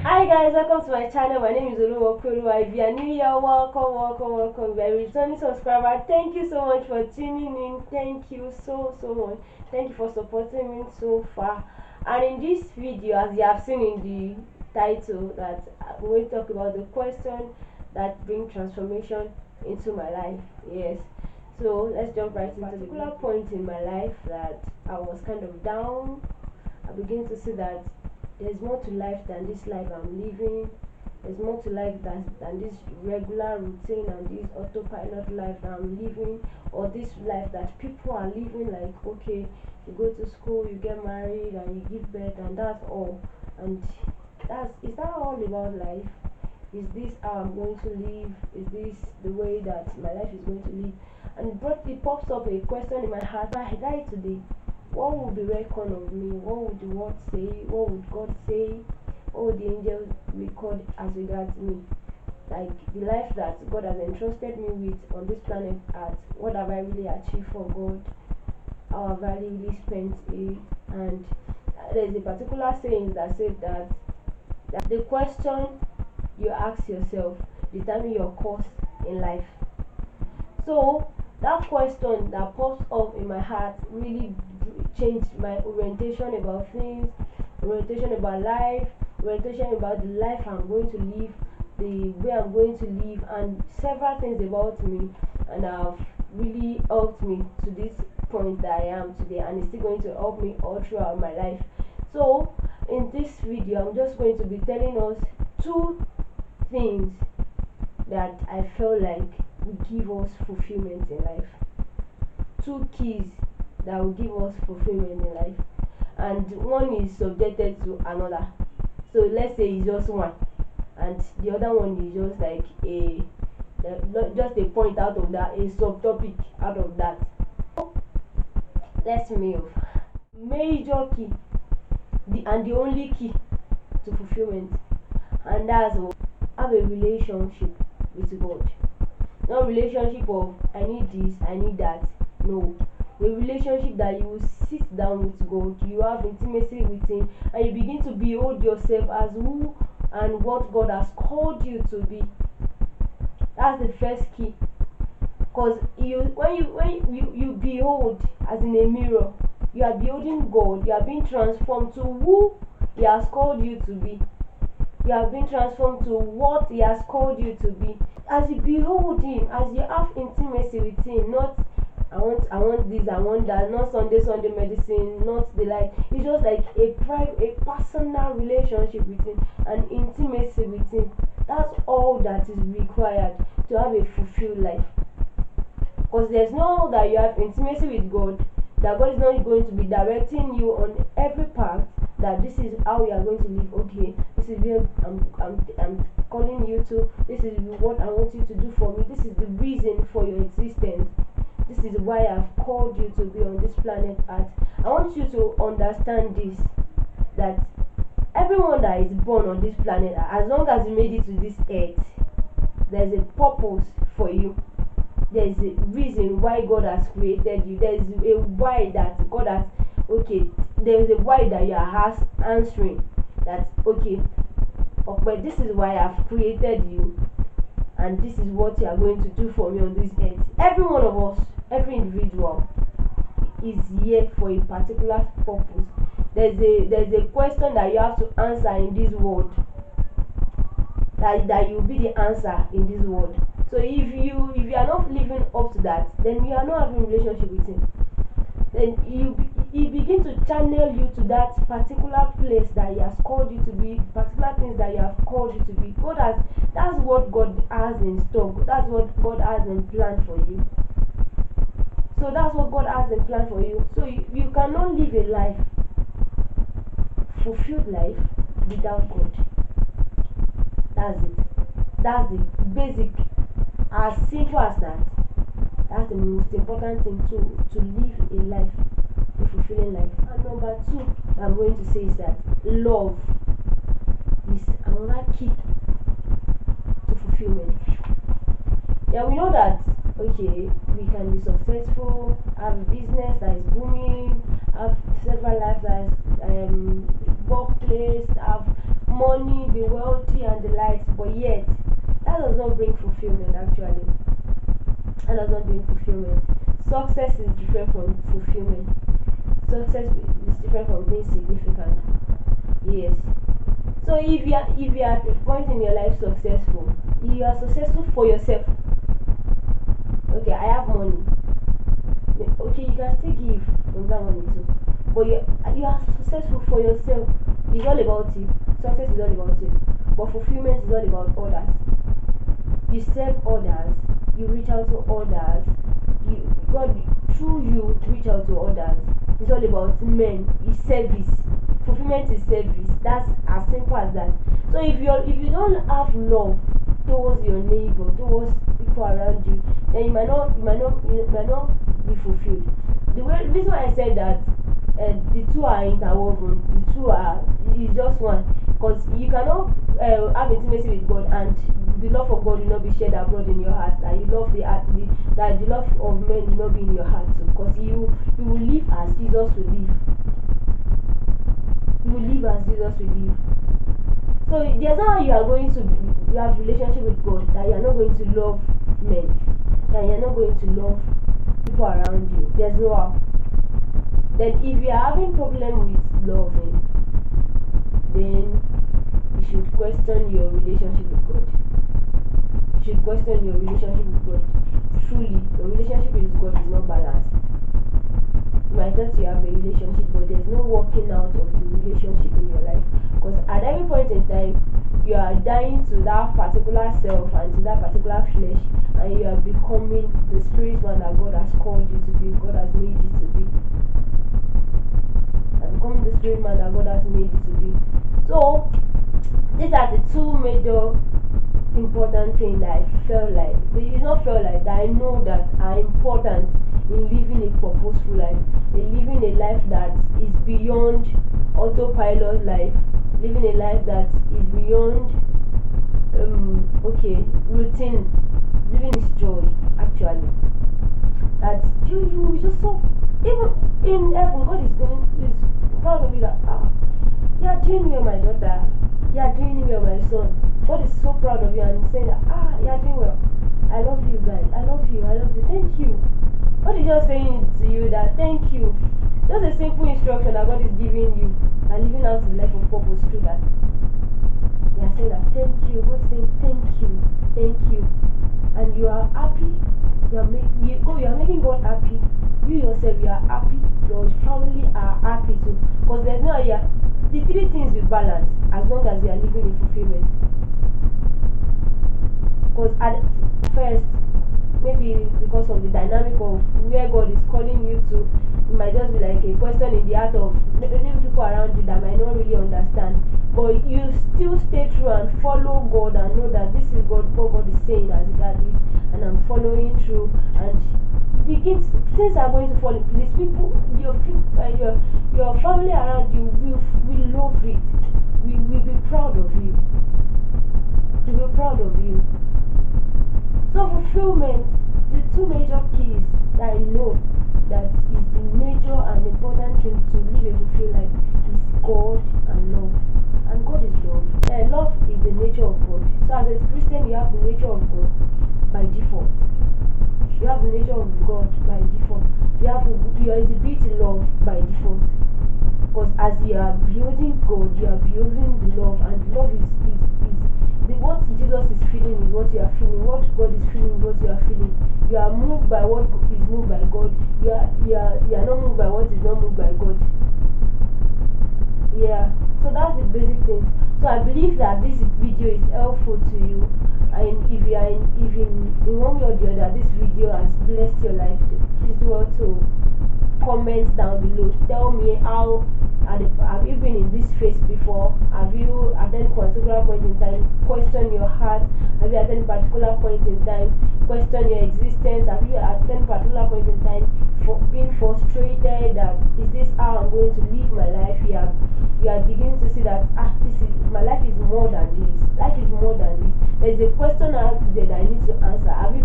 Hi guys, welcome to my channel. My name is Oluwakolu. If you are new here, welcome. If you are a returning subscriber, thank you so much for tuning in. Thank you so much. Thank you for supporting me so far. And in this video, as you have seen in the title, that I'm going to talk about the question that bring transformation into my life. Yes. So let's jump right into the particular point in my life that I was kind of down. I begin to see that there's more to life than this life I'm living. There's more to life than this regular routine and this autopilot life that I'm living, or this life that people are living. Like, okay, you go to school, you get married, and you give birth, and that's all. And is that all about life? Is this how I'm going to live? Is this the way that my life is going to live? And it pops up a question in my heart. If I die today, what would be reckoned of me? What would the world say? What would God say? What would the angels record as regards me? Like the life that God has entrusted me with on this planet Earth, what have I really achieved for God? How have I really spent it? And there's a particular saying that said that the question you ask yourself determine your course in life. So that question that pops up in my heart really changed my orientation about things, orientation about life, orientation about the life I'm going to live, the way I'm going to live, and several things about me, and have really helped me to this point that I am today, and it's still going to help me all throughout my life. So in this video, I'm just going to be telling us two things that I feel like will give us fulfillment in life. Two keys that will give us fulfillment in life, and one is subjected to another. So let's say it's just one, and the other one is just like just a point out of that, a subtopic out of that. Let's move. Major key, the only key to fulfillment, and that's what, have a relationship with God. Not relationship of I need this, I need that. No, a relationship that you will sit down with God, you have intimacy with Him, and you begin to behold yourself as who and what God has called you to be. That's the first key. Because when you behold, as in a mirror, you are beholding God. You are being transformed to who He has called you to be. You have been transformed to what He has called you to be. As you behold Him, as you have intimacy with Him, not I want this, I want that, not Sunday medicine, not the like. It's just like a personal relationship with Him, an intimacy with Him. That's all that is required to have a fulfilled life. Because there's no that you have intimacy with God, that God is not going to be directing you on every path, that this is how you are going to live. Okay, this is where I'm calling you to, this is what I want you to do for me, this is the reason for your existence, this is why I've called you to be on this planet Earth. I want you to understand this, that everyone that is born on this planet, as long as you made it to this earth, there's a purpose for you. There's a reason why God has created you. There's a why that God has, okay, there's a why that you are answering, that okay, but this is why I've created you, and this is what you are going to do for me on this earth. Every one of us, every individual is here for a particular purpose. There's a question that you have to answer in this world, that you will be the answer in this world. So if you are not living up to that, then you are not having a relationship with Him. Then he begin to channel you to that particular place that He has called you to be, particular things that He has called you to be. That's what God has in store. That's what God has in plan for you. So that's what God has in plan for you. So you cannot live a life, fulfilled life, without God. That's it. That's the basic. As simple as that. That's the most important thing to live a life, a fulfilling life. And number two, I'm going to say is that love is another key to fulfillment. Yeah, we know that okay, we can be successful, have a business that is booming, have several lives that is workplace, have money, be wealthy, and the likes, but yet that does not bring fulfillment. Actually, that does not bring fulfillment. Success is different from fulfillment. Success is different from being significant. Yes. So if you are at a point in your life successful, you are successful for yourself. Okay, I have money. Okay, you can still give from that money too. But you are successful for yourself. It's all about you. Success is all about you. But fulfillment is all about others. You serve others, you reach out to others, God through you reach out to others. It's all about men, it's service. Fulfillment is service. That's as simple as that. So if you don't have love towards your neighbor, towards people around you, then you might not be fulfilled. The reason why I said that the two are interwoven, the two are is just one, because you cannot have intimacy with God and the love of God will not be shared abroad in your heart. That you love that the love of men will not be in your heart too, because you will live as Jesus will live. You will live as Jesus will live. So there's how you are going to you have relationship with God, that you are not going to love men, that you are not going to love people around you. There's no how. Then if you are having problem with loving, then you should question your relationship with God. You should question your relationship with God. Truly, your relationship with God is not balanced. You might thought you have a relationship, but there's no working out of the relationship in your life. Because at every point in time, you are dying to that particular self and to that particular flesh, and you are becoming the spirit man that God has called you to be, God has made you to be. You are becoming the spirit man that God has made you to be. So, these are the two major important things that I felt like, it's not felt like, that I know that are important in living a purposeful life, in living a life that is beyond autopilot life, living a life that is beyond routine, living is joy. Actually, that you just so, even in heaven, God is proud of you, that you are doing well, my daughter, you are doing well, my son. God is so proud of you and saying that you are doing well. I love you guys, I love you, thank you. God is just saying to you that thank you. Just a simple instruction that God is giving you and living out the life of purpose through that. You are saying that thank you. God is saying thank you. And you are happy. You are making God happy. You yourself, you are happy. Your family are happy too. Because there's no the three things will balance as long as you are living in fulfillment. Because at first, maybe because of the dynamic of where God is calling you to, it might just be like a question in the heart of many people around you that might not really understand. But you still stay true and follow God and know that this is what God is saying as regards this, and I'm following through, and things are going to fall in place. People, your family around you will love it. We will be proud of you. We will be proud of you. So fulfillment, the two major keys that I know that is the major and important thing to live a fulfilled life is God and love. And God is love. Love is the nature of God. So as a Christian, you have the nature of God by default. You have the nature of God by default. You are exhibiting love by default. Because as you are building God, you are building the love, and love is what Jesus is feeling is what you are feeling. What God is feeling is what you are feeling. You are moved by what is moved by God. You are not moved by what is not moved by God. Yeah. So that's the basic things. So I believe that this video is helpful to you, and if in one way or the other this video has blessed your life, please do well to comment down below. Tell me how have you been in this phase before? Have you at any particular point in time questioned your heart? Have you at any particular point in time question your existence? Have you at any particular point in time been frustrated that is this how I'm going to live my life? You are beginning to see that this is my life is more than this. Life is more than this. There's a question out there that I need to answer. Have you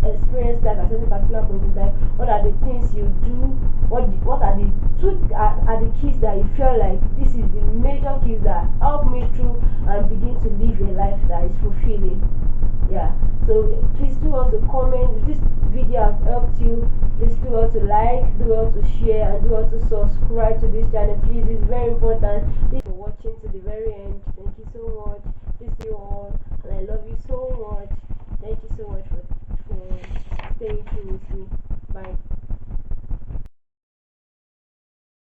experienced that at any particular point in time? What are the things you do? What are the are the keys that you feel like this is the major keys that help me through and begin to live a life that is fulfilling? Yeah. So please do also comment if this video has helped you. Please do also like, do also share, and do also subscribe to this channel. Please, it's very important. Thank you for watching to the very end. Thank you so much. Please see you all, and I love you so much. Thank you so much for staying true with me. Bye.